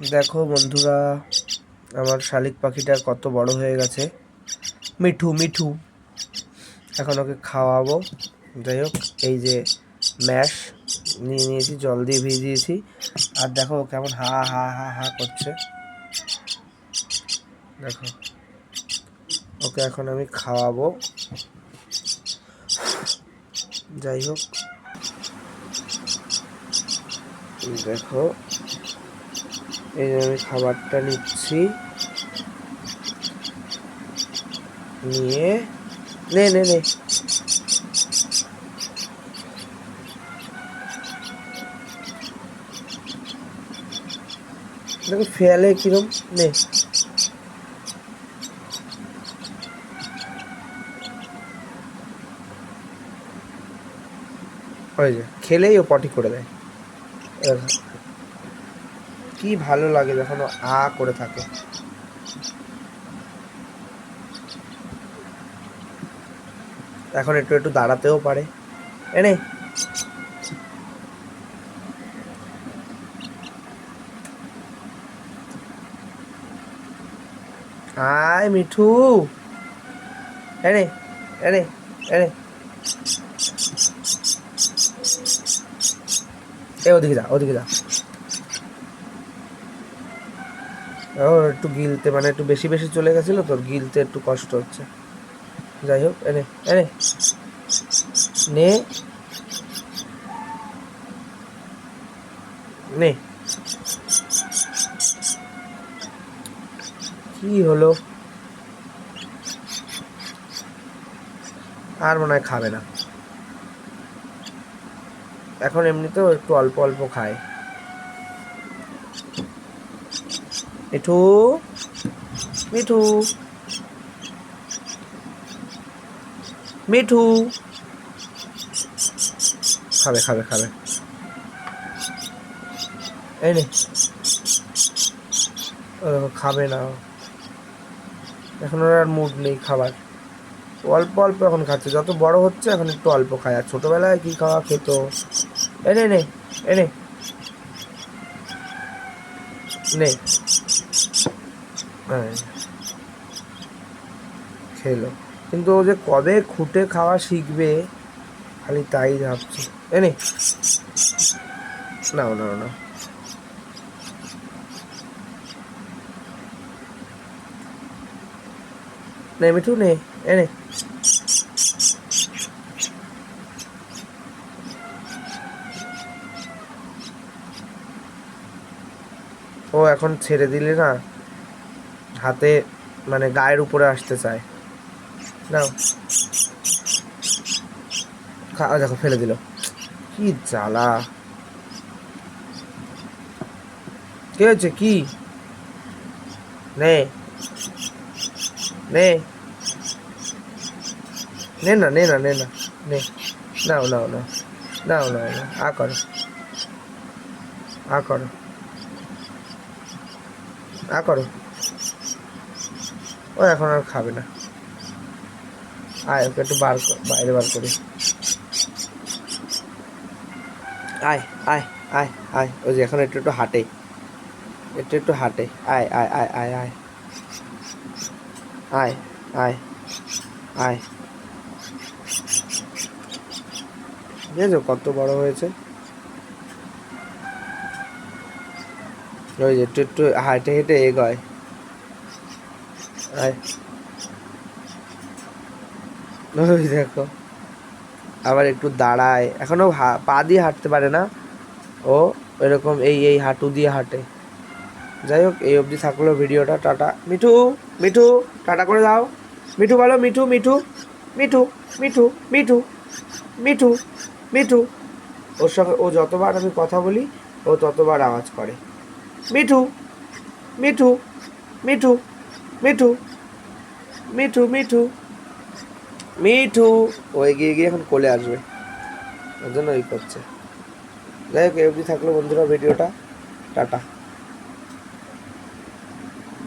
দেখো বন্ধুরা, আমার শালিক পাখিটা কত বড় হয়ে গেছে। মিঠু মিঠু, এখন ওকে খাওয়াবো। যাই হোক, এই যে ম্যাশ নিয়ে নিয়েছি, জল দিয়ে ভিজিয়েছি। আর দেখো ও কেমন হা হা হা হা করছে। দেখো, ওকে এখন আমি খাওয়াবো। যাই হোক, দেখো এই যে আমি খাবারটা নিচ্ছি, নিয়ে নে নে নে। দেখো ফেলে কিরম, নে। ওই যে খেলেই ও পটি করে দেয়। কি ভালো লাগে যখন ও আ করে থাকে। এখন একটু একটু দাঁড়াতেও পারে। এনে আয় মিঠু, এনে এনে এনে, এ ওদিকে যা, ওদিকে যা। ও একটু গিলতে, মানে একটু বেশি বেশি চলে গেছিল, তোর গিলতে একটু কষ্ট হচ্ছে। যাই হোক, এনে এনে নে নে। কি হলো? আর মনে হয় খাবে না। এখন এমনিতেও একটু অল্প অল্প খায়। মিঠু মিঠু মিঠু, খাবে খাবে খাবে। এই নে, ও দেখো খাবে না। এখন ওর আর মুড নেই খাবার, অল্প অল্প এখন খাচ্ছে। যত বড় হচ্ছে এখন একটু অল্প খায়। আর ছোটবেলায় কি খাওয়া খেত। এনে নে এনে নে, হ্যাঁ খেলো। কিন্তু ও যে কবে খুঁটে খাওয়া শিখবে, খালি তাই ভাবছি। এনে নাও নাও নাও, নে মিঠু নে, এনে। ও এখন ছেড়ে দিলে না হাতে, মানে গায়ের উপরে আসতে চায়। নাও দেখো ফেলে দিল, কি জ্বালা। কি হয়েছে কি? নে নে নে না নে না নে না নে, নাও নাও নাও নাও নাও নাও, আ করো আ করো আ করো। ও এখন আর খাবে না। আয় ওকে একটু বাইরে বার করি। আয় আয় আয় আয়, ওই যে এখন একটু একটু হাঁটে, একটু একটু হাঁটে। আয় আয় আয় আয় আয় আয় আয় আয়। বুঝেছো কত বড় হয়েছে? ওই যে একটু একটু হাঁটে হেঁটে এগোয়। আয়, ওই দেখো আবার একটু দাঁড়ায়। এখনো পা দিয়ে হাঁটতে পারে না ও, এরকম এই এই হাঁটু দিয়ে হাঁটে। যাই হোক, এই অবধি থাকলো ভিডিওটা। টাটা মিঠু, মিঠু টাটা করে দাও। মিঠু বলো, মিঠু মিঠু মিঠু মিঠু মিঠু মিঠু মিঠু। ওর সঙ্গে ও যতবার আমি কথা বলি ও ততবার আওয়াজ করে মিঠু মিঠু মিঠু মিঠু মিঠু মিঠু মিঠু। ও এগিয়ে গিয়ে এখন কোলে আসবে, ওর জন্য ওই করছে। যাই হোক, এই অবধি থাকলো বন্ধুরা ভিডিওটা। টাটা।